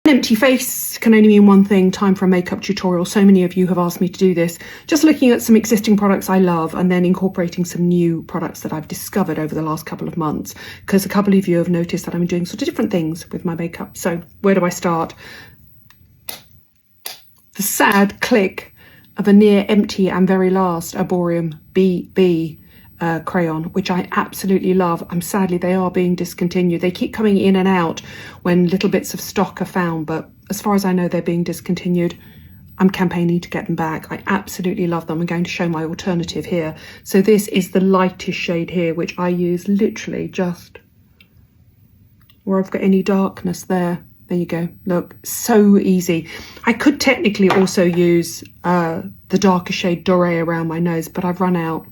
An empty face can only mean one thing: time for a makeup tutorial. So many of you have asked me to do this. Just looking at some existing products I love and then incorporating some new products that I've discovered over the last couple of months, because a couple of you have noticed that I'm doing sort of different things with my makeup. So where do I start? The sad click of a near empty and very last Arborium BB crayon, which I absolutely love. Sadly, they are being discontinued. They keep coming in and out when little bits of stock are found, but as far as I know, they're being discontinued. I'm campaigning to get them back. I absolutely love them. I'm going to show my alternative here. So this is the lightest shade here, which I use literally just where I've got any darkness there. There you go. Look, so easy. I could technically also use the darker shade Dore around my nose, but I've run out.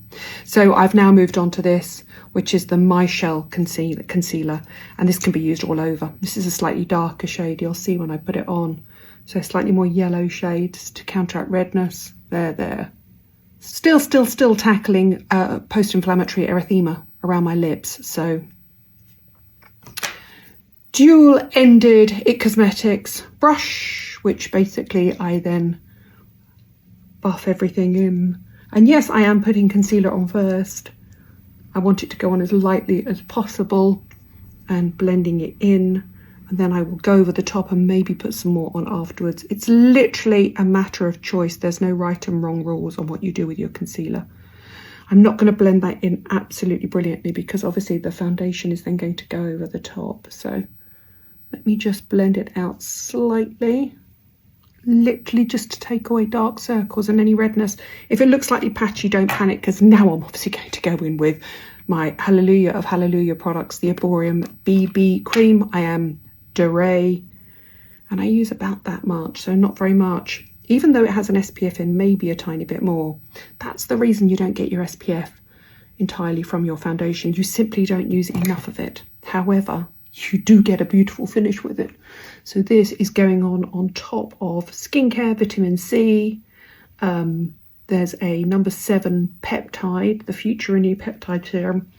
So I've now moved on to this, which is the My Shell concealer, and this can be used all over. This is a slightly darker shade, you'll see when I put it on. So slightly more yellow shades to counteract redness. There. Still tackling post-inflammatory erythema around my lips. So dual-ended It Cosmetics brush, which basically I then buff everything in. And yes, I am putting concealer on first. I want it to go on as lightly as possible and blending it in. And then I will go over the top and maybe put some more on afterwards. It's literally a matter of choice. There's no right and wrong rules on what you do with your concealer. I'm not going to blend that in absolutely brilliantly because obviously the foundation is then going to go over the top. So let me just blend it out slightly, literally just to take away dark circles and any redness. If it looks slightly patchy, don't panic, because now I'm obviously going to go in with my Hallelujah of Hallelujah products, the Arborium BB cream. I am Dore, and I use about that much, so not very much. Even though it has an SPF in, maybe a tiny bit more. That's the reason you don't get your SPF entirely from your foundation. You simply don't use enough of it. However, you do get a beautiful finish with it. So this is going on top of skincare, vitamin C. There's a number 7 peptide, the Future Renew peptide serum.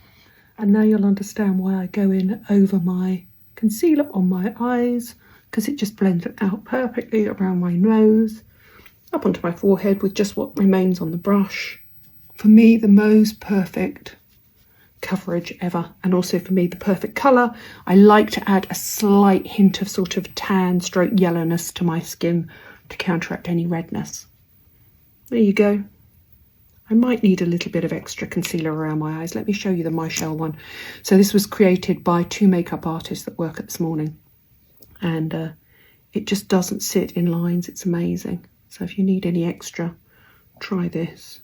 And now you'll understand why I go in over my concealer on my eyes, because it just blends it out perfectly around my nose, up onto my forehead with just what remains on the brush. For me, the most perfect coverage ever, and also for me the perfect colour. I like to add a slight hint of sort of tan stroke yellowness to my skin to counteract any redness. There you go. I might need a little bit of extra concealer around my eyes. Let me show you the My Shell one. So this was created by 2 makeup artists that work at This Morning, and it just doesn't sit in lines. It's amazing. So if you need any extra, try this.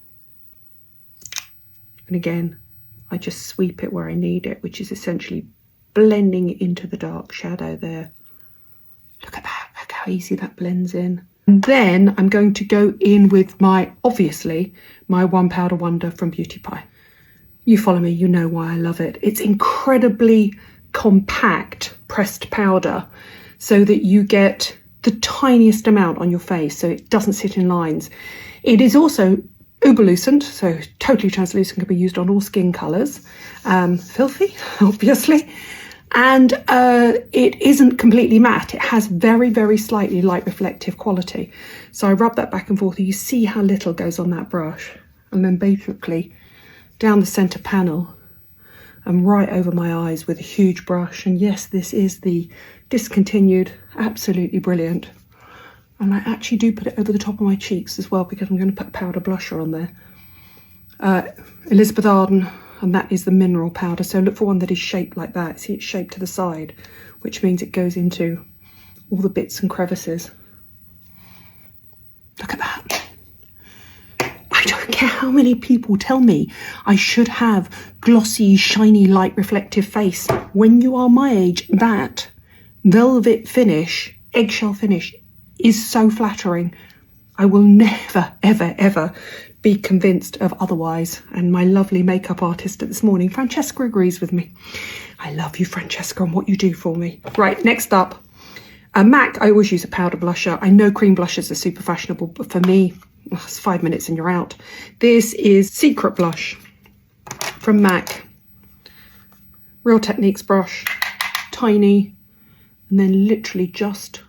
And again, I just sweep it where I need it, which is essentially blending into the dark shadow there. Look at that, look how easy that blends in. And then I'm going to go in with obviously, my One Powder Wonder from Beauty Pie. You follow me, you know why I love it. It's incredibly compact pressed powder so that you get the tiniest amount on your face, so it doesn't sit in lines. It is also uber-lucent, so totally translucent, can be used on all skin colours. Filthy, obviously. And it isn't completely matte. It has very, very slightly light reflective quality. So I rub that back and forth. You see how little goes on that brush. And then basically down the centre panel and right over my eyes with a huge brush. And yes, this is the discontinued, absolutely brilliant. And I actually do put it over the top of my cheeks as well, because I'm going to put powder blusher on there. Elizabeth Arden, and that is the mineral powder. So look for one that is shaped like that. See, it's shaped to the side, which means it goes into all the bits and crevices. Look at that. I don't care how many people tell me I should have glossy, shiny, light reflective face. When you are my age, that velvet finish, eggshell finish, is so flattering. I will never, ever, ever be convinced of otherwise. And my lovely makeup artist at This Morning, Francesca, agrees with me. I love you, Francesca, and what you do for me. Right, next up, MAC. I always use a powder blusher. I know cream blushes are super fashionable, but for me, it's 5 minutes and you're out. This is Secret Blush from MAC. Real Techniques brush, tiny, and then literally just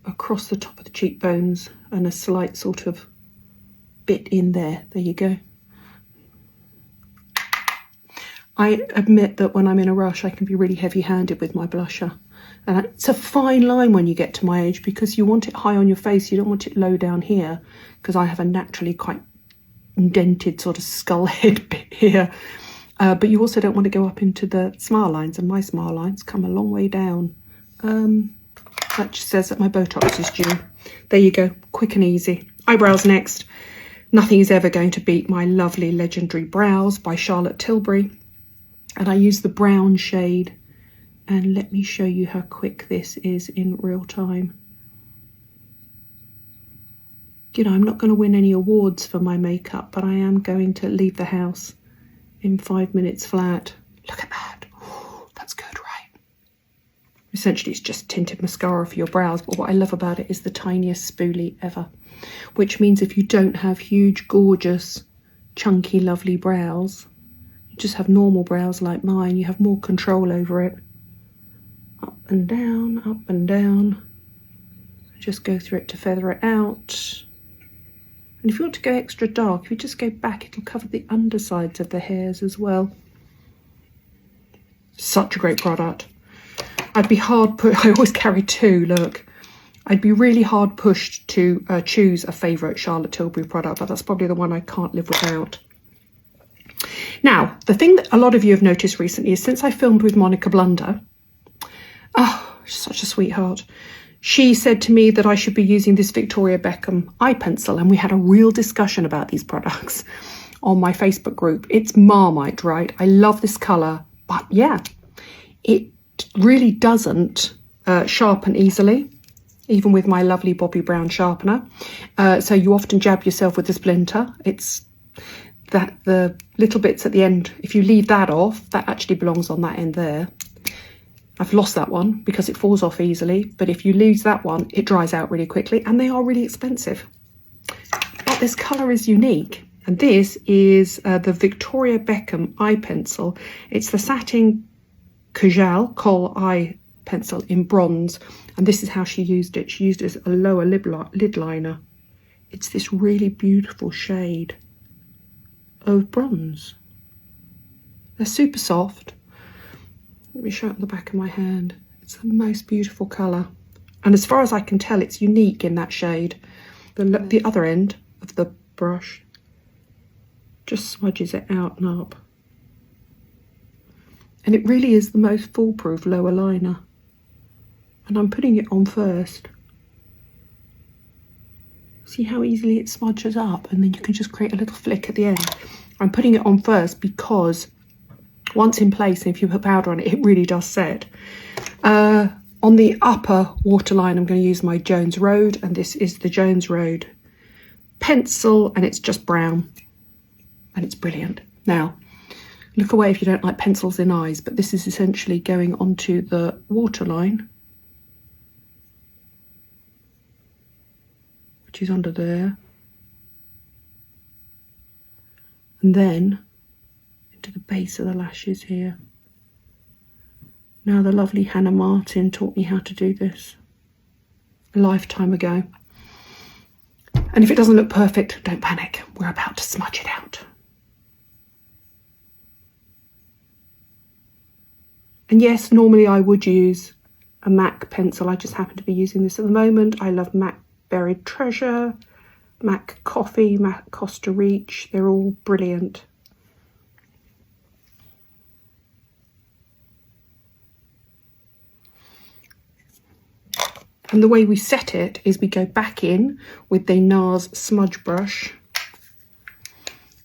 across the top of the cheekbones and a slight sort of bit in there. There you go. I admit that when I'm in a rush, I can be really heavy-handed with my blusher. And it's a fine line when you get to my age, because you want it high on your face. You don't want it low down here, because I have a naturally quite indented sort of skull head bit here. But you also don't want to go up into the smile lines, and my smile lines come a long way down. That just says that my Botox is due. There you go, quick and easy. Eyebrows next. Nothing is ever going to beat my lovely Legendary Brows by Charlotte Tilbury. And I use the brown shade. And let me show you how quick this is in real time. You know, I'm not going to win any awards for my makeup, but I am going to leave the house in 5 minutes flat. Look at that. Ooh, that's good, right? Essentially, it's just tinted mascara for your brows, but what I love about it is the tiniest spoolie ever, which means if you don't have huge, gorgeous, chunky, lovely brows, you just have normal brows like mine, you have more control over it. Up and down, up and down. Just go through it to feather it out. And if you want to go extra dark, if you just go back, it'll cover the undersides of the hairs as well. Such a great product. I'd be hard put. I always carry two, look. I'd be really hard pushed to choose a favourite Charlotte Tilbury product, but that's probably the one I can't live without. Now, the thing that a lot of you have noticed recently is since I filmed with Monica Blunder, oh, she's such a sweetheart. She said to me that I should be using this Victoria Beckham eye pencil, and we had a real discussion about these products on my Facebook group. It's Marmite, right? I love this colour, but yeah, it really doesn't sharpen easily, even with my lovely Bobbi Brown sharpener. So you often jab yourself with the splinter. It's that the little bits at the end, if you leave that off, that actually belongs on that end there. I've lost that one because it falls off easily, but if you lose that one, it dries out really quickly, and they are really expensive. But this colour is unique, and this is the Victoria Beckham eye pencil. It's the Satin Kajal Kohl eye pencil in bronze, and this is how she used it. She used it as a lower lid liner. It's this really beautiful shade of bronze. They're super soft. Let me show it on the back of my hand. It's the most beautiful colour. And as far as I can tell, it's unique in that shade. The other end of the brush just smudges it out and up. And it really is the most foolproof lower liner. And I'm putting it on first. See how easily it smudges up? And then you can just create a little flick at the end. I'm putting it on first because once in place, if you put powder on it, it really does set. On the upper waterline, I'm going to use my Jones Road, and this is the Jones Road pencil, and it's just brown, and it's brilliant. Now, look away if you don't like pencils in eyes, but this is essentially going onto the waterline, which is under there, and then to the base of the lashes here. Now, the lovely Hannah Martin taught me how to do this a lifetime ago. And if it doesn't look perfect, don't panic. We're about to smudge it out. And yes, normally I would use a MAC pencil. I just happen to be using this at the moment. I love MAC Buried Treasure, MAC Coffee, MAC Costa Reach. They're all brilliant. And the way we set it is we go back in with the NARS Smudge Brush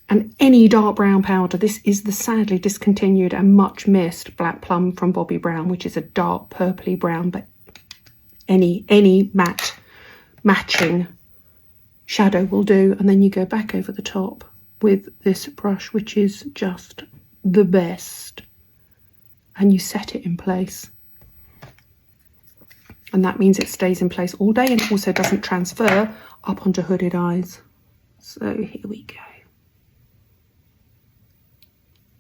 and any dark brown powder. This is the sadly discontinued and much missed Black Plum from Bobbi Brown, which is a dark purpley brown, but any matte matching shadow will do. And then you go back over the top with this brush, which is just the best, and you set it in place. And that means it stays in place all day, and it also doesn't transfer up onto hooded eyes. So here we go.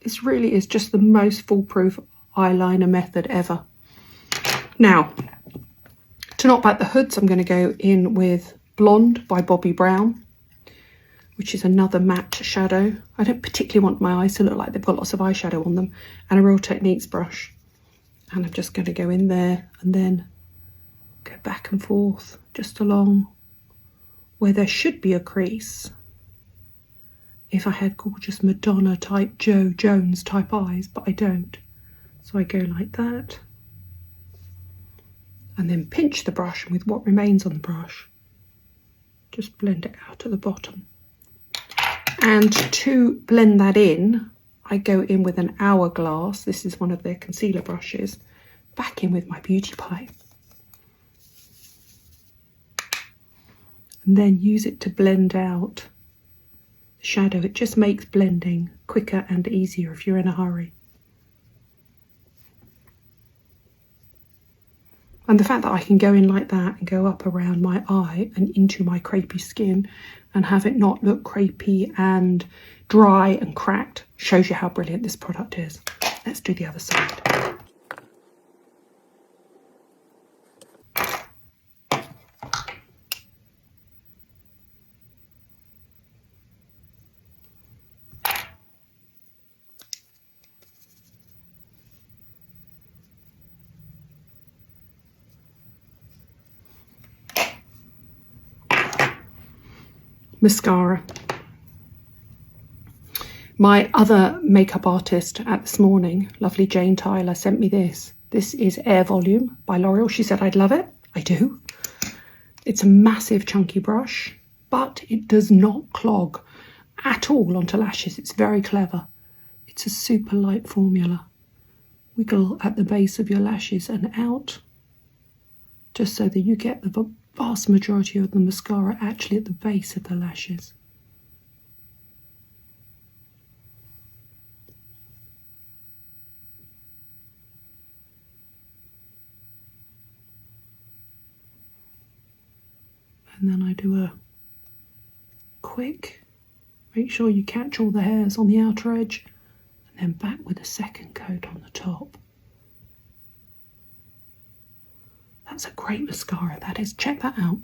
This really is just the most foolproof eyeliner method ever. Now, To knock back the hoods, I'm going to go in with Blonde by Bobbi Brown, which is another matte shadow. I don't particularly want my eyes to look like they've got lots of eyeshadow on them. And a Real Techniques brush. And I'm just going to go in there and then go back and forth just along where there should be a crease. If I had gorgeous Madonna type, Jo Jones type eyes, but I don't. So I go like that. And then pinch the brush, and with what remains on the brush, just blend it out at the bottom. And to blend that in, I go in with an Hourglass. This is one of their concealer brushes. Back in with my Beauty Pie. And then use it to blend out the shadow. It just makes blending quicker and easier if you're in a hurry. And the fact that I can go in like that and go up around my eye and into my crepey skin and have it not look crepey and dry and cracked shows you how brilliant this product is. Let's do the other side. Mascara. My other makeup artist at this morning, lovely Jane Tyler, sent me this. This is Air Volume by L'Oreal. She said I'd love it. I do. It's a massive chunky brush, but it does not clog at all onto lashes. It's very clever. It's a super light formula. Wiggle at the base of your lashes and out, just so that you get the vast majority of the mascara actually at the base of the lashes. And then I do a quick, make sure you catch all the hairs on the outer edge, and then back with a second coat on the top. That's a great mascara, that is. Check that out.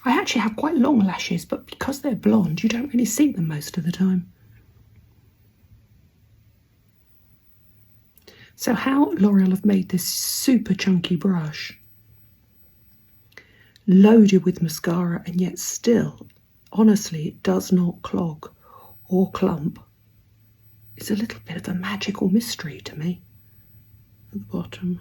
I actually have quite long lashes, but because they're blonde, you don't really see them most of the time. So how L'Oreal have made this super chunky brush, loaded with mascara, and yet still, honestly, it does not clog or clump. It's a little bit of a magical mystery to me. At the bottom.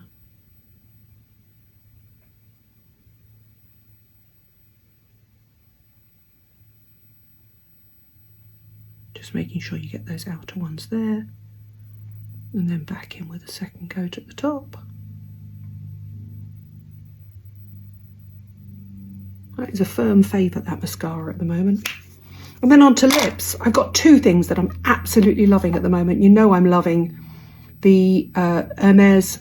Just making sure you get those outer ones there, and then back in with a second coat at the top. That is a firm favourite, that mascara at the moment. And then on to lips. I've got two things that I'm absolutely loving at the moment. You know I'm loving the Hermes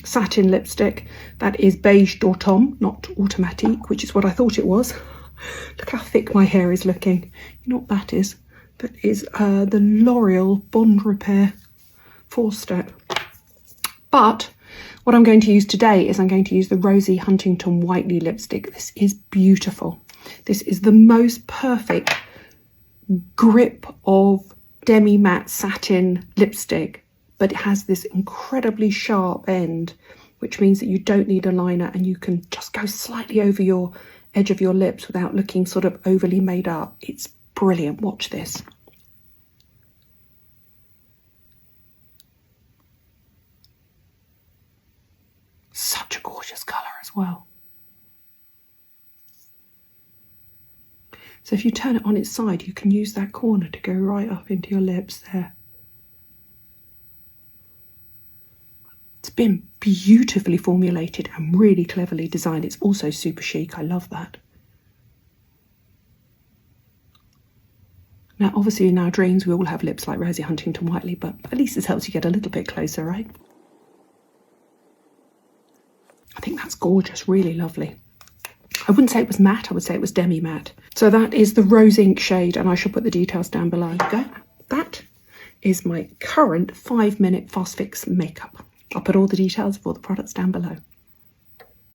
Satin lipstick. That is Beige Dore, not Automatique, which is what I thought it was. Look how thick my hair is looking. You know what that is? That is the L'Oreal Bond Repair 4-step. But what I'm going to use today is I'm going to use the Rosie Huntington Whiteley lipstick. This is beautiful. This is the most perfect grip of demi-matte satin lipstick, but it has this incredibly sharp end, which means that you don't need a liner and you can just go slightly over your edge of your lips without looking sort of overly made up. It's brilliant. Watch this. Such a gorgeous colour as well. So if you turn it on its side, you can use that corner to go right up into your lips there. It's been beautifully formulated and really cleverly designed. It's also super chic. I love that. Now, obviously in our dreams, we all have lips like Rosie Huntington Whiteley, but at least this helps you get a little bit closer, right? I think that's gorgeous, really lovely. I wouldn't say it was matte, I would say it was demi-matte. So that is the Rose Ink shade, and I shall put the details down below. Go. That is my current 5-minute fast fix makeup. I'll put all the details of all the products down below.